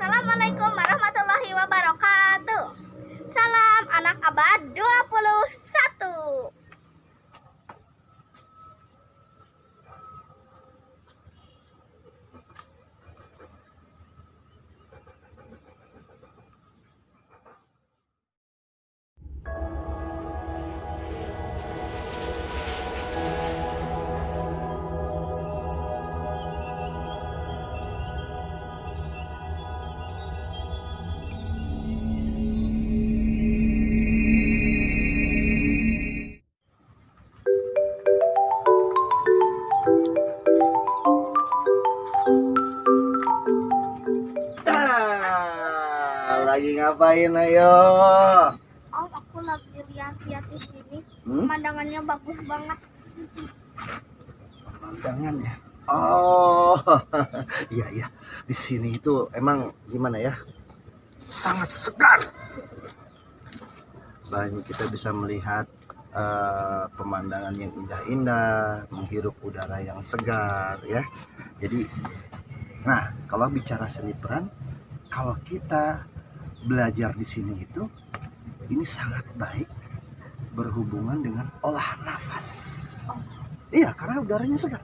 Assalamualaikum warahmatullahi wabarakatuh. Salam anak abad 21. Lagi ngapain ayo? Om, aku lagi lihat-lihat di sini. Pemandangannya bagus banget. Pemandangannya. Oh, iya iya. Di sini itu emang gimana ya? Sangat segar. Banyak kita bisa melihat pemandangan yang indah-indah, menghirup udara yang segar ya. Jadi, nah kalau bicara seni peran, kalau kita belajar di sini itu ini sangat baik berhubungan dengan olah nafas. Iya, karena udaranya segar.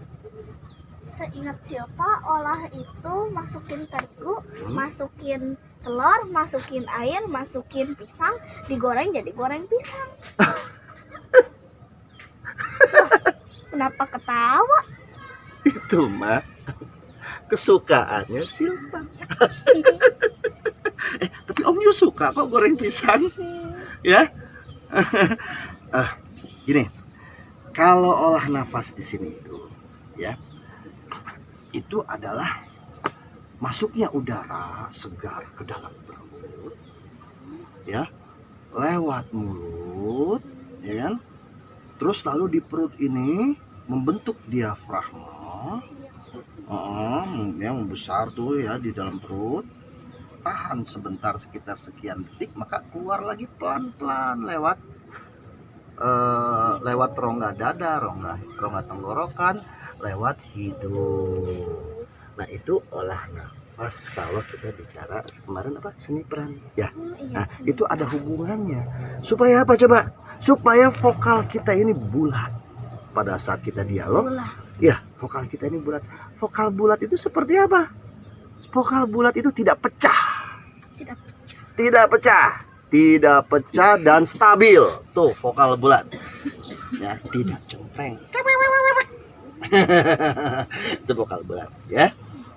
Seingat siapa olah itu masukin terigu, masukin telur, masukin air, masukin pisang, digoreng jadi goreng pisang. Kenapa ketawa? Itu mah kesukaannya Silva. Tapi Om Yu suka kok goreng pisang ya. Gini, kalau olah nafas di sini itu ya, itu adalah masuknya udara segar ke dalam perut ya, lewat mulut ya kan, terus lalu di perut ini membentuk diafragma yang besar tuh ya di dalam perut, tahan sebentar sekitar sekian detik, maka keluar lagi pelan-pelan lewat rongga dada, rongga tenggorokan, lewat hidung. Nah itu olah nafas kalau kita bicara kemarin apa seni peran ya. Nah itu ada hubungannya. Supaya apa coba? Supaya vokal kita ini bulat pada saat kita dialog. Ya, vokal kita ini bulat. Vokal bulat itu seperti apa? Vokal bulat itu tidak pecah. Tidak pecah dan stabil. Tuh vokal bulat. Ya, tidak cempreng. Itu vokal bulat ya.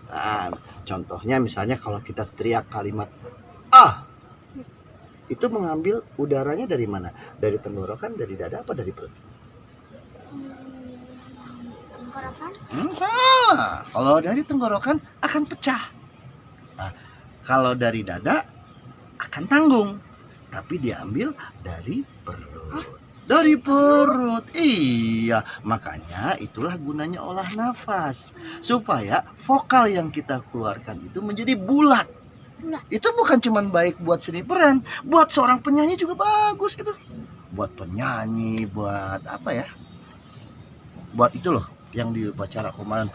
Nah, contohnya misalnya kalau kita teriak kalimat itu mengambil udaranya dari mana? Dari tenggorokan, dari dada, apa dari perut? Tenggorokan? Salah. Kalau dari tenggorokan akan pecah. Nah, kalau dari dada akan tanggung. Tapi diambil dari perut. Dari perut. Iya, makanya itulah gunanya olah nafas. Supaya vokal yang kita keluarkan itu menjadi bulat. Itu bukan cuma baik buat seni peran, buat seorang penyanyi juga bagus itu. Buat penyanyi, buat apa ya? Buat itu loh yang di upacara kemarin.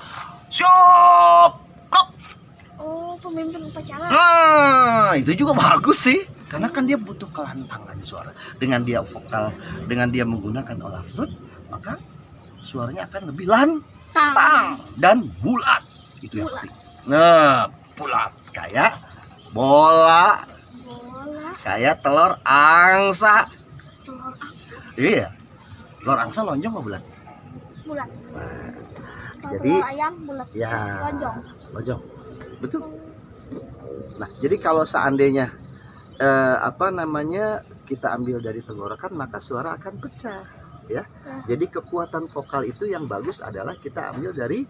Siap! Oh, pemimpin upacara. Nah, itu juga bagus sih. Karena kan dia butuh kelantangan suara. Dengan dia vokal, dengan dia menggunakan olah perut, maka suaranya akan lebih lantang dan bulat. Itu yang penting. Nah, bulat kayak bola. Kayak telur angsa. Iya. Telur angsa lonjong apa bulat? Bulat. Nah, Kalau jadi ayam bulat. ya, lonjong. Betul. Nah, jadi kalau seandainya kita ambil dari tenggorokan, maka suara akan pecah ya. Jadi kekuatan vokal itu yang bagus adalah kita ambil dari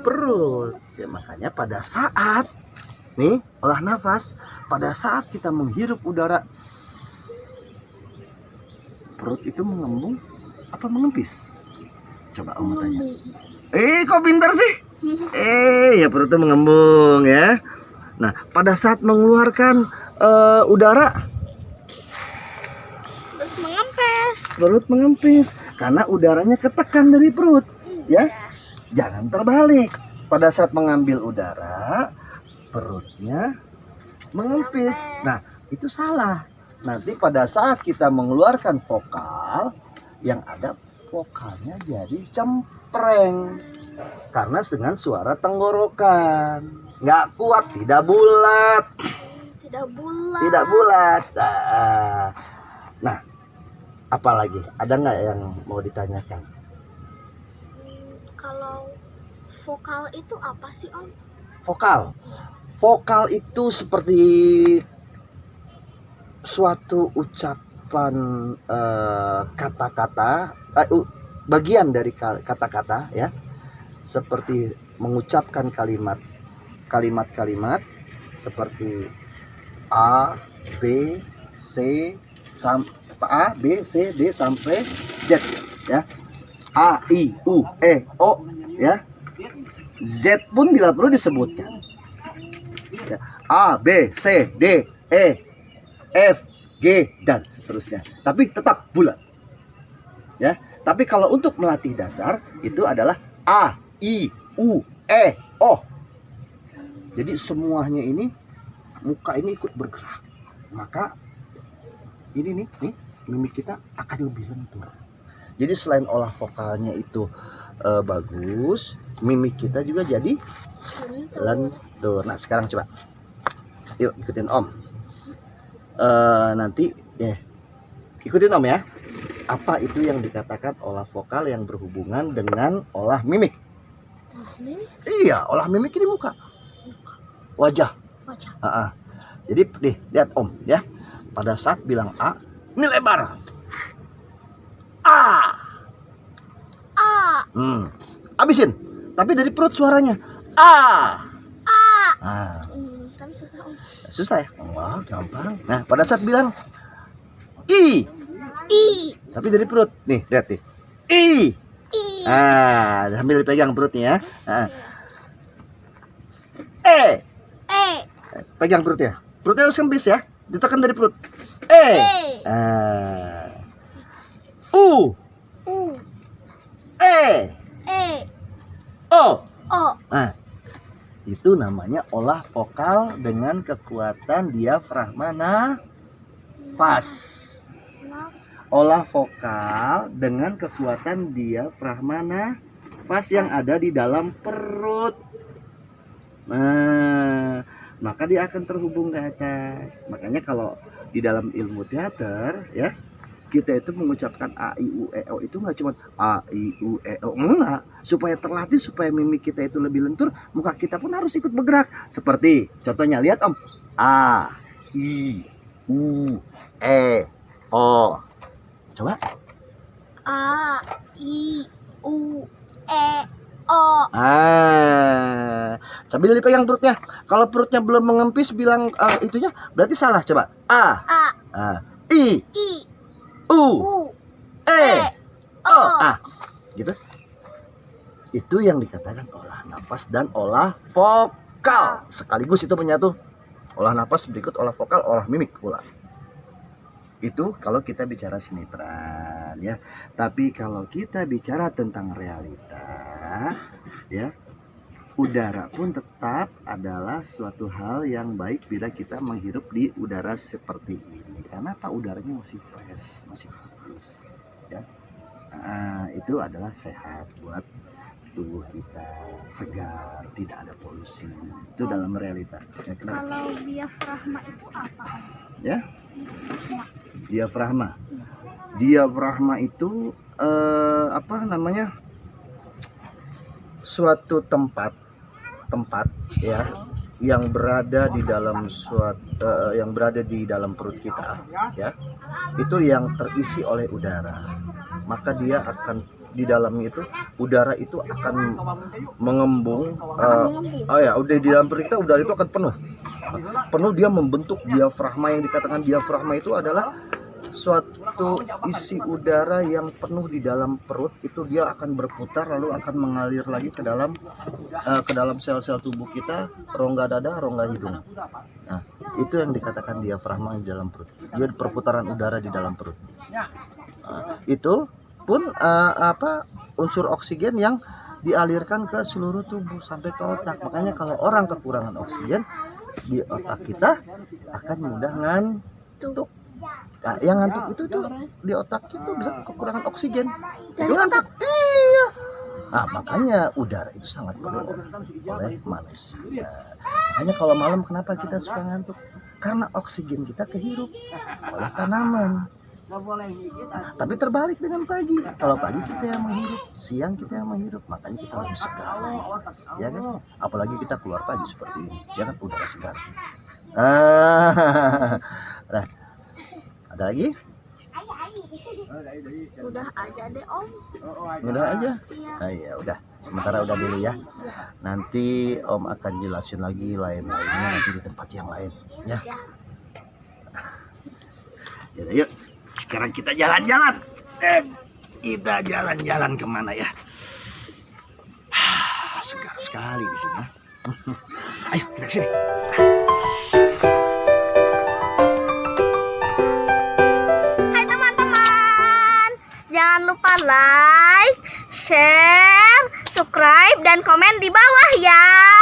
perut ya. Makanya pada saat nih olah nafas, pada saat kita menghirup udara, perut itu mengembung apa mengempis? Coba Om tanya. Kok pintar sih? Ya perutnya mengembung ya. Nah pada saat mengeluarkan udara, perut mengempis karena udaranya ketekan dari perut ya. Jangan terbalik. Pada saat mengambil udara, perutnya mengempis. Nah, itu salah. Nanti pada saat kita mengeluarkan vokal, yang ada vokalnya jadi cempreng. Karena dengan suara tenggorokan. Nggak kuat, tidak bulat. Tidak bulat. Tidak bulat. Nah, apalagi? Ada nggak yang mau ditanyakan? Kalau vokal itu apa sih, Om? Vokal. Vokal itu seperti suatu ucapan kata-kata, bagian dari kata-kata ya, seperti mengucapkan kalimat-kalimat seperti A, B, C, A, B, C, D sampai Z ya. A, I, U, E, O ya. Z pun bila perlu disebutkan. Ya. A, B, C, D, E, F, G dan seterusnya. Tapi tetap bulat. Ya. Tapi kalau untuk melatih dasar itu adalah A, I, U, E, O. Jadi semuanya ini muka ini ikut bergerak. Maka ini nih mimik kita akan lebih lentur. Jadi selain olah vokalnya itu bagus, mimik kita juga jadi lentur. Nah, sekarang coba. Yuk ikutin Om. Nanti ikutin Om ya. Apa itu yang dikatakan olah vokal yang berhubungan dengan olah mimik? Iya, olah mimik ini muka. Wajah. Jadi nih, lihat Om ya. Pada saat bilang A, ini lebar. A. Abisin. Tapi dari perut suaranya A. Tapi susah, Om. Susah ya? Wah, gampang. Nah, pada saat bilang I. Tapi dari perut. Nih, lihat nih. I. Sambil dipegang perutnya ya. E. Pegang perutnya. Perutnya harus kempis ya. Ditekan dari perut. E. U. E. O. Nah, itu namanya olah vokal dengan kekuatan diafragma nafas. Olah vokal dengan kekuatan diafragma nafas yang ada di dalam perut. Nah, maka dia akan terhubung ke atas. Makanya kalau di dalam ilmu teater ya, kita itu mengucapkan A, I, U, E, O itu nggak cuma A, I, U, E, O, enggak. Supaya terlatih, supaya mimik kita itu lebih lentur, muka kita pun harus ikut bergerak. Seperti contohnya, lihat Om. A, I, U, E, O. Coba. A, I, U, E, O. Sambil dipegang perutnya. Kalau perutnya belum mengempis, bilang itunya berarti salah. Coba. A. I. U. E. O. Gitu. Itu yang dikatakan olah nafas dan olah vokal. Sekaligus itu menyatu. Olah nafas berikut olah vokal, olah mimik pula. Itu kalau kita bicara seni peran ya. Tapi kalau kita bicara tentang realita ya, udara pun tetap adalah suatu hal yang baik bila kita menghirup di udara seperti ini. Karena apa? Udaranya masih fresh, masih bagus ya. Itu adalah sehat buat tubuh kita, segar, tidak ada polusi. Itu dalam realita ya. Kalau diafragma itu apa? Ya, diafragma itu apa namanya, suatu tempat ya yang berada di dalam yang berada di dalam perut kita ya, itu yang terisi oleh udara. Maka dia akan di dalamnya itu udara itu akan mengembung. Udah di dalam perut kita udara itu akan penuh, dia membentuk diafragma. Yang dikatakan diafragma itu adalah suatu isi udara yang penuh di dalam perut. Itu dia akan berputar lalu akan mengalir lagi ke dalam sel-sel tubuh kita, rongga dada, rongga hidung. Nah, itu yang dikatakan diafragma di dalam perut. Dia perputaran udara di dalam perut. Itu pun unsur oksigen yang dialirkan ke seluruh tubuh sampai ke otak. Makanya kalau orang kekurangan oksigen, di otak kita akan mudah ngantuk. Nah, yang ngantuk itu tuh di otak itu bisa kekurangan oksigen. Itu ngantuk. Iya. Nah, makanya udara itu sangat perlu oleh manusia. Makanya kalau malam kenapa kita suka ngantuk? Karena oksigen kita kehirup oleh tanaman. Tapi terbalik dengan pagi. Kalau pagi kita yang menghirup, siang kita yang menghirup, makanya kita lebih segar. Ya kan? Apalagi kita keluar pagi seperti ini, ya kan udara segar. Nah, ada lagi? Udah aja deh Om. Udah aja. Iya. Nah, ya udah. Sementara udah dulu ya. Nanti Om akan jelasin lagi lain-lainnya nanti di tempat yang lain, ya. Yaudah, yuk. Sekarang kita jalan-jalan. Kita jalan-jalan kemana ya? Segar sekali di sini. Ayo kita ke sini. Hai teman-teman, jangan lupa like, share, subscribe, dan komen di bawah ya.